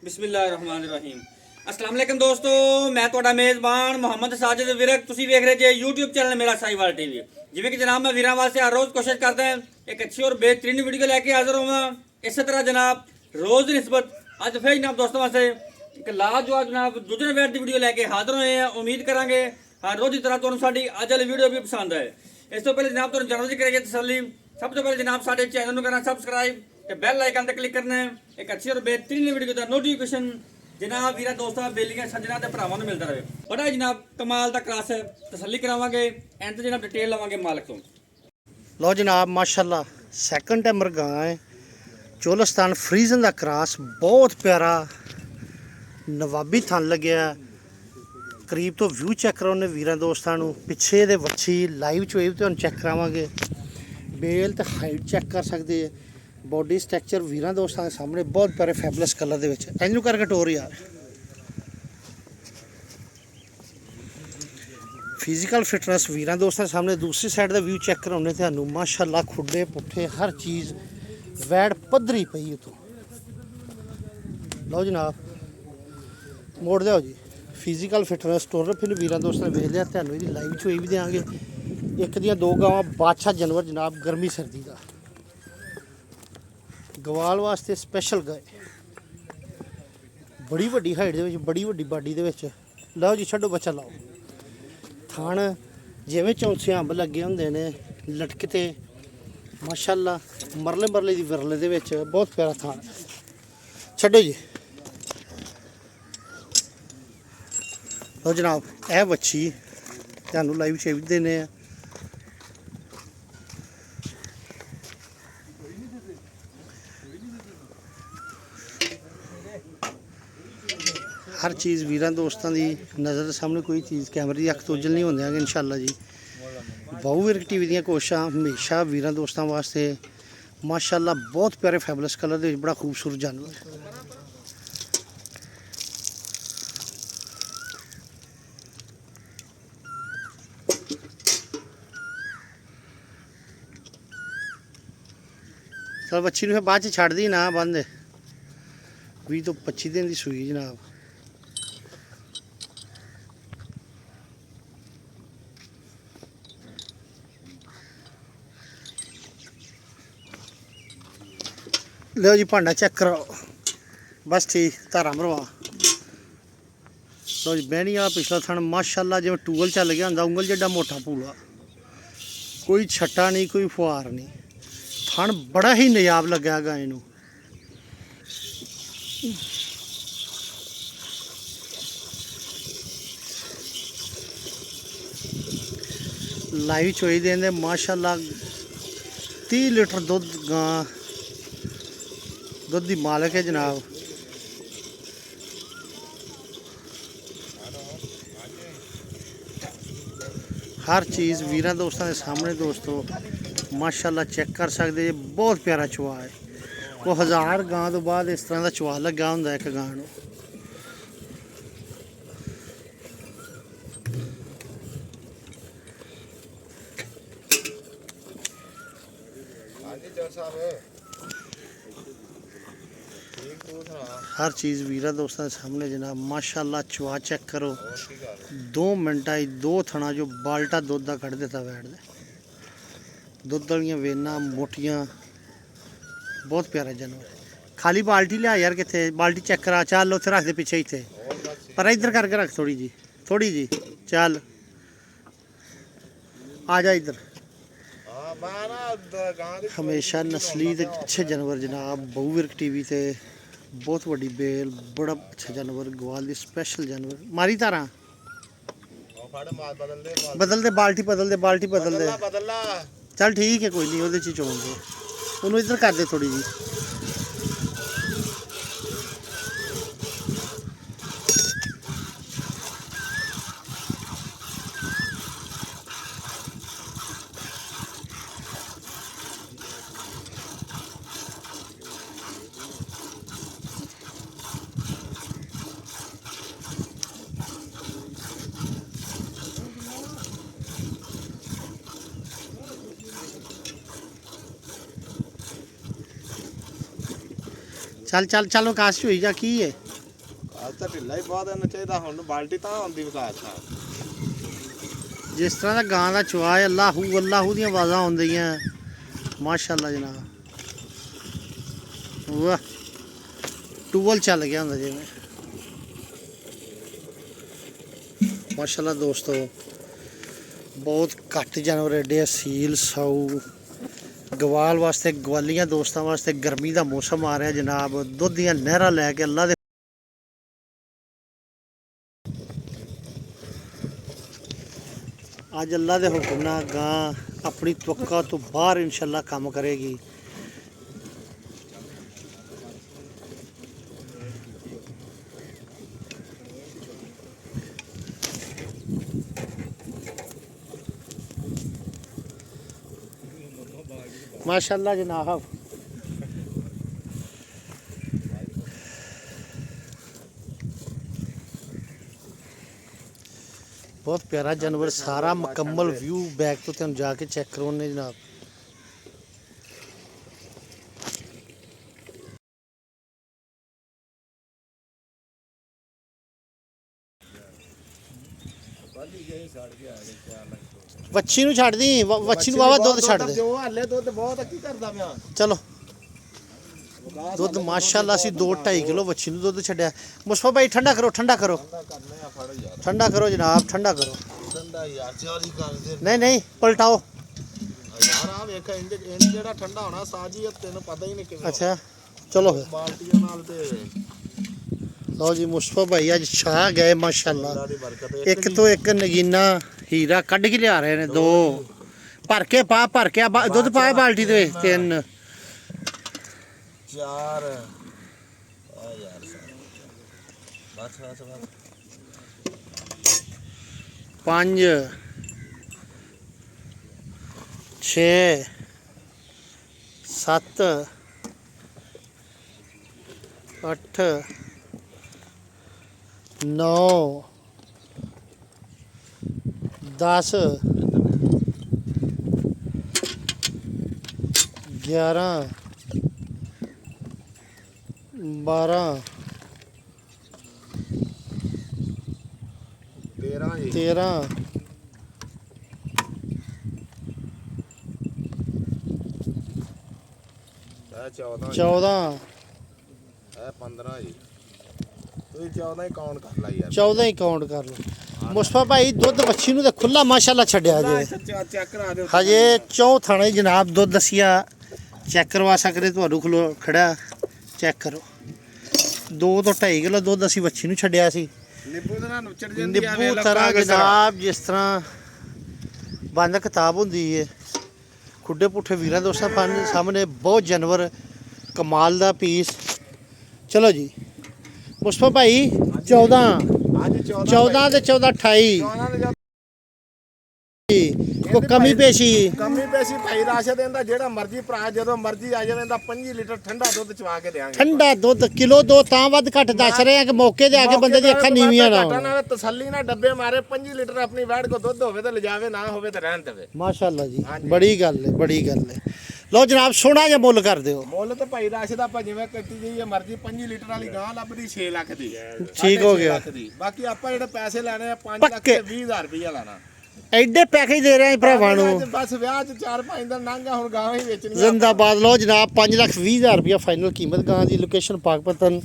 बिस्मिल्लाहिर्रहमानिर्रहीम। अस्सलाम वालेकुम दोस्तों, मैं ਤੁਹਾਡਾ ਮੇਜ਼ਬਾਨ ਮੁਹੰਮਦ ਸਾजिद ਵਿਰਕ। ਤੁਸੀਂ ਵੇਖ ਰਹੇ ਜੇ YouTube ਚੈਨਲ ਮੇਰਾ ਸਾਈਵਾਲ ਟੀਵੀ। ਜਿਵੇਂ ਕਿ ਜਨਾਬ ਮੈਂ ਵੀਰਾਂ ਵਾਸਤੇ ਹਰ ਰੋਜ਼ ਕੋਸ਼ਿਸ਼ ਕਰਦਾ ਹਾਂ ਇੱਕ ਅੱਛੀ ਔਰ ਬਿਹਤਰੀਨ ਵੀਡੀਓ ਲੈ ਕੇ ਹਾਜ਼ਰ ਹੋਵਾਂ। ਇਸੇ ਤਰ੍ਹਾਂ ਜਨਾਬ ਰੋਜ਼ ਦੀ ਨਿਸਬਤ ਅੱਜ ਫਿਰ ਜਨਾਬ ਦੋਸਤੋਂ ਵਾਸਤੇ ਇੱਕ ਲਾਜਵਾਬ ਜਨਾਬ ਦੂਜੇ ਨੰਬਰ ਦੀ ਵੀਡੀਓ ਲੈ ਕੇ ਹਾਜ਼ਰ ਹੋਏ ਹਾਂ। ਉਮੀਦ ਕਰਾਂਗੇ ਹਰ ਰੋਜ਼ ਦੀ ਤਰ੍ਹਾਂ ਤੁਹਾਨੂੰ ਸਾਡੀ ਅੱਜ ਵਾਲੀ ਵੀਡੀਓ ਵੀ ਪਸੰਦ ਆਏ। ਇਸ ਤੋਂ ਪਹਿਲੇ ਜਨਾਬ ਤੁਹਾਨੂੰ ਜਾਣੋ ਜੀ ਕਰੀਏ ਤਸੱਲੀ, ਸਭ ਤੋਂ ਪਹਿਲੇ ਜਨਾਬ ਸਾਡੇ ਚੈਨਲ ਨੂੰ ਕਰਨਾ ਸਬਸਕ੍ਰਾਈਬ ਤੇ ਬੈਲ ਆਈਕਨ ਤੇ ਕਲਿੱਕ ਕਰਨਾ है। एक अच्छी और बेहतरीन वीडियो का नोटिफिकेशन जनाब वीरा दोस्तों बेलियां सज्जना ते भरावां नूं मिलता रहे। बड़ा जनाब कमाल दा क्लास है, तसल्ली करावांगे एंड ते जनाब डिटेल लवांगे मालिक तो। लो जनाब माशाल्लाह सैकंड टाइमर गां है, चोलस्तान फ्रीजन दा क्रास, बहुत प्यारा नवाबी थन लग्या। करीब तो व्यू चैक करो ने वीरां दोस्तां नूं। पिछे दे वच्छी लाइव चोई तुहानूं चैक करावांगे। बेल ते हाइट चैक कर सकदे है। बॉडी स्ट्रक्चर वीरां दोस्तां दे सामने बहुत प्यारे फैबलस कलर दे विच। इनू करके टोर यार फिजिकल फिटनेस वीरां दोस्तां दे सामने। दूसरी साइड दा व्यू चेक कराउने तुहानूं। माशाअल्लाह खुड्डे पुट्ठे हर चीज़ वैड पद्धरी पई उत्थों। लो जनाब मोड़ दिओ जी। फिजिकल फिटनेस टोर फिर वीरां दोस्तां ने वेख लिया। तुहानूं इहदी लाइव चोई भी देंगे। एक दियां दो गावां बादशाह जानवर जनाब गर्मी सर्दी का गवाल वास्ते स्पैशल गाय। बड़ी वड्डी हाइट दे विच, बड़ी वड्डी बाडी दे विच। लाओ जी छड्डो बच्चा लाओ। थान जिवें चौंसे अंब लगे हुंदे ने लटकते माशाअल्लाह मरले मरले दी विरले दे विच बहुत प्यारा थान। छड्डो जी। लो जनाब ए बच्ची तुहानूं लाइव शेव देने आ। हर चीज़ वीरां दोस्तों की नज़र सामने कोई चीज़ कैमरे की अख तो उजल नहीं होंगे इंशाअल्लाह जी। बहु विरक टीवी दी कोशिशां हमेशा वीरां दोस्तों वास्ते माशाअल्लाह बहुत प्यारे फैबलस कलर दे बड़ा खूबसूरत जानवर। चल बच्ची नूं बाद च छड्ड दी ना बंद 20 तो 25 दिन की सूई जनाब। लो जी भांडा चेक कराओ बस ठीक धारा मरवा। लो जी बहनी वाला पिछला थन माशाअल्लाह जिवें टूअल चल गया होंदा उंगल जिड्डा मोटा पूला। कोई छट्टा नहीं कोई फुहार नहीं। थन बड़ा ही नयाब लग्या गाय नूं। लाइव चोई देंदे माशाअल्लाह 30 लीटर दुध गां दुध दी मालिक है जनाब। हर चीज़ वीरां दोस्तों के सामने दोस्तों माशाअल्लाह चेक कर सकते। बहुत प्यारा चुआ है। को 1000 गां तो बाद इस तरह का चुआ लगा हुंदा एक गां नूं। हर चीज़ वीरा दोस्तों के सामने जनाब माशाअल्लाह चुआ चेक करो। 2 मिनटा दो थना जो बाल्टा दुध का कढ़ देता बैठ दे। दुध वाली वेना मोटियां बहुत प्यारा जानवर। खाली बाल्टी लिया यार कितने बाल्टी चेक करा। चल उत्थे रख दे पिछे इतने पर इधर करके रख थोड़ी जी चल आ जा इधर। हमेशा नस्ली ते अच्छे जानवर जनाब बहु विरक टीवी से बहुत वड्डी बेल बड़ा अच्छा जानवर गवाल दी स्पैशल जानवर। मारी तारा बदल दे बाल्टी बदल दे चल ठीक है कोई नहीं वो चोन दे उन्होंने इधर कर दे थोड़ी जी। ਚੱਲ ਚੱਲ ਚੱਲ ਵਿਕਾਸ ਚ ਹੋਈ ਜਾ ਕੀ ਹੈ ਅੱਜ ਤਾਂ ਢਿੱਲਾ ਹੀ ਬਹੁਤ ਇਹਨੂੰ ਚਾਹੀਦਾ ਹੁਣ ਬਾਲਟੀ ਤਾਂ ਆਉਂਦੀ ਵਿਕਾਸ ਨਾਲ ਜਿਸ ਤਰ੍ਹਾਂ ਦਾ ਗਾਂ ਦਾ ਚੁਆ ਹੈ ਅੱਲਾਹੂ ਅੱਲਾਹੂ ਦੀਆਂ ਆਵਾਜ਼ਾਂ ਆਉਂਦੀਆਂ ਮਾਸ਼ਾਅੱਲਾ ਜਨਾਬ ਵਾਹ ਟੂਵਲ ਚੱਲ ਗਿਆ ਹੁੰਦਾ ਜਿਵੇਂ ਮਾਸ਼ਾਅੱਲਾ ਦੋਸਤੋ ਬਹੁਤ ਘੱਟ ਜਾਨਵਰ ਏਡੇ ਅਸੀਲ ਸਾਊ ਗਵਾਲ ਵਾਸਤੇ ਗਵਾਲੀਆਂ ਦੋਸਤਾਂ ਵਾਸਤੇ ਗਰਮੀ ਦਾ ਮੌਸਮ ਆ ਰਿਹਾ ਜਨਾਬ ਦੁੱਧ ਦੀਆਂ ਨਹਿਰਾਂ ਲੈ ਕੇ ਅੱਲਾ ਦੇ ਅੱਜ ਅੱਲਾ ਦੇ ਹੁਕਮ ਨਾਲ ਗਾਂ ਆਪਣੀ ਤਵੱਕਾ ਤੋਂ ਬਾਹਰ ਇਨਸ਼ਾਅੱਲਾ ਕੰਮ ਕਰੇਗੀ माशाल्लाह जनाब बहुत प्यारा जानवर सारा मुकम्मल व्यू बैक तो तुम जाके चेक करो ने जनाब ਵੱਛੀ ਨੂੰ ਛੱਡ ਦੀ ਵੱਛੀ ਨੂੰ ਬਾਵਾ ਦੁੱਧ ਛੱਡ ਦੇ ਜੋ ਹੱਲੇ ਦੁੱਧ ਬਹੁਤ ਕੀ ਕਰਦਾ ਪਿਆ ਚਲੋ ਦੁੱਧ ਮਾਸ਼ਾਅੱਲਾ ਸੀ 2.5 ਕਿਲੋ ਵੱਛੀ ਨੂੰ ਦੁੱਧ ਛੱਡਿਆ ਮੁਸਫਾ ਭਾਈ ਠੰਡਾ ਕਰੋ ਠੰਡਾ ਕਰੋ ਠੰਡਾ ਕਰੋ ਜਨਾਬ ਠੰਡਾ ਕਰੋ ਠੰਡਾ ਯਾਰ ਚਾਲੀ ਕਰਦੇ ਨਹੀਂ ਨਹੀਂ ਪਲਟਾਓ ਯਾਰ ਆ ਵੇਖ ਇੰਜ ਜਿਹੜਾ ਠੰਡਾ ਹੋਣਾ ਸਾਜੀ ਤੈਨੂੰ ਪਤਾ ਹੀ ਨਹੀਂ ਕਿਵੇਂ ਅੱਛਾ ਚਲੋ ਫਿਰ ਬਾਲਟੀਆਂ ਨਾਲ ਤੇ ਲਓ ਜੀ ਮੁਸਫਾ ਭਾਈ ਅੱਜ ਛਾ ਗਏ ਮਾਸ਼ਾਅੱਲਾ ਅੱਲਾ ਦੀ ਬਰਕਤ ਇੱਕ ਤੋਂ ਇੱਕ ਨਗੀਨਾ ਹੀਰਾ ਕੱਢ ਕੇ ਲਿਆ ਰਹੇ ਨੇ ਦੋ ਭਰ ਕੇ ਦੁੱਧ ਪਾ ਬਾਲਟੀ ਦੇ ਤਿੰਨ ਚਾਰ ਆ ਯਾਰ ਬਸ ਪੰਜ 6 7 8 9 10 11 12 13 ਜੀ 13 14 14 ਇਹ 15 ਜੀ ਤੁਸੀਂ 14 ਹੀ ਕਾਊਂਟ ਕਰ ਲਾ ਯਾਰ 14 ਹੀ ਕਾਊਂਟ ਕਰ ਲਓ ਮੁਸਫਾ ਭਾਈ ਦੁੱਧ ਵੱਛੀ ਨੂੰ ਤੇ ਖੁੱਲਾ ਮਾਸ਼ਾਅੱਲਾ ਛੱਡਿਆ ਜੇ ਚੈੱਕ ਕਰਾ ਦਿਓ ਹਜੇ ਚੌ ਥਾਣੇ ਜਨਾਬ ਦੁੱਧ ਦਸਿਆ ਚੈੱਕ ਕਰਵਾ ਸਕਦੇ ਤੁਹਾਨੂੰ ਖਲੋ ਖੜਾ ਚੈੱਕ ਕਰੋ 2 ਤੋਂ 2.5 ਕਿਲੋ ਦੁੱਧ ਅਸੀਂ ਵੱਛੀ ਨੂੰ ਛੱਡਿਆ ਸੀ ਨਿੱਬੂ ਦੇ ਨਾਲ ਨੁੱਚੜ ਜਾਂਦੀ ਆ ਨਿੱਬੂ ਤਰ੍ਹਾਂ ਜਨਾਬ ਜਿਸ ਤਰ੍ਹਾਂ ਬੰਦ ਕਿਤਾਬ ਹੁੰਦੀ ਏ ਖੁੱਡੇ ਪੁੱਠੇ ਵੀਰਾਂ ਦੋਸਤਾਂ ਸਾਹਮਣੇ ਬਹੁਤ ਜਾਨਵਰ ਕਮਾਲ ਦਾ ਪੀਸ ਚਲੋ ਜੀ ਮੁਸਫਾ ਭਾਈ 14 ਅੱਜ 14 ਤੇ 14 28 14 ਕੋ ਕਮੀ ਪੇਸ਼ੀ ਕਮੀ ਪੈਸੀ ਭਾਈ ਰਾਸ਼ਦ ਇਹਦਾ ਜਿਹੜਾ ਮਰਜ਼ੀ ਭਰਾ ਜਦੋਂ ਮਰਜ਼ੀ ਆ ਜਾਵੇ ਇਹਦਾ 5 ਲੀਟਰ ਠੰਡਾ ਦੁੱਧ ਚਵਾ ਕੇ ਦੇਾਂਗੇ ਠੰਡਾ ਦੁੱਧ ਕਿਲੋ 2 ਤਾਂ ਵੱਧ ਘੱਟ ਦੱਸ ਰਹੇ ਆ ਕਿ ਮੌਕੇ ਤੇ ਆ ਕੇ ਬੰਦੇ ਦੀ ਅੱਖਾਂ ਨੀਵੀਆਂ ਨਾ ਹੋਣ ਨਾਲ ਤਸੱਲੀ ਨਾਲ ਡੱਬੇ ਮਾਰੇ 5 ਲੀਟਰ ਆਪਣੀ ਵੈੜ ਕੋ ਦੁੱਧ ਹੋਵੇ ਤਾਂ ਲਿਜਾਵੇ ਨਾ ਹੋਵੇ ਤਾਂ ਰਹਿਣ ਦੇਵੇ ਮਾਸ਼ਾਅੱਲਾ ਜੀ ਬੜੀ ਗੱਲ ਹੈ ਬੜੀ ਗੱਲ ਹੈ ਲਓ ਜਨਾਬ ਸੋਹਣਾ ਜਿਹਾ ਮੁੱਲ ਕਰ ਦਿਓ ਮੁੱਲ ਤੇ ਭਾਈ ਰਾਸ਼ਦ ਆਪਾਂ ਜਿਵੇਂ ਕੱਟੀ ਗਈ ਹੈ ਮਰਜ਼ੀ 5 ਲੀਟਰ ਵਾਲੀ ਗਾਂ ਲੱਭਦੀ 6 ਲੱਖ ਦੀ ਠੀਕ ਹੋ ਗਿਆ ਬਾਕੀ ਆਪਾਂ ਜਿਹੜੇ ਪੈਸੇ ਲੈਣੇ ਆ 5 ਲੱਖ ਤੇ 20000 ਰੁਪਇਆ ਲਾਣਾ ਐਡੇ ਪੈਕੇਜ ਦੇ ਰਹੇ ਆ ਭਰਾਵਾਂ ਨੂੰ ਬਸ ਵਿਆਹ ਚ 4-5 ਦਿਨ ਲੰਘਾ ਹੁਣ ਗਾਂ ਹੀ ਵੇਚਣੀ ਜ਼ਿੰਦਾਬਾਦ ਲਓ ਜਨਾਬ 5,20,000 ਰੁਪਇਆ ਫਾਈਨਲ ਕੀਮਤ ਗਾਂ ਦੀ ਲੋਕੇਸ਼ਨ ਪਾਕਪਤਨ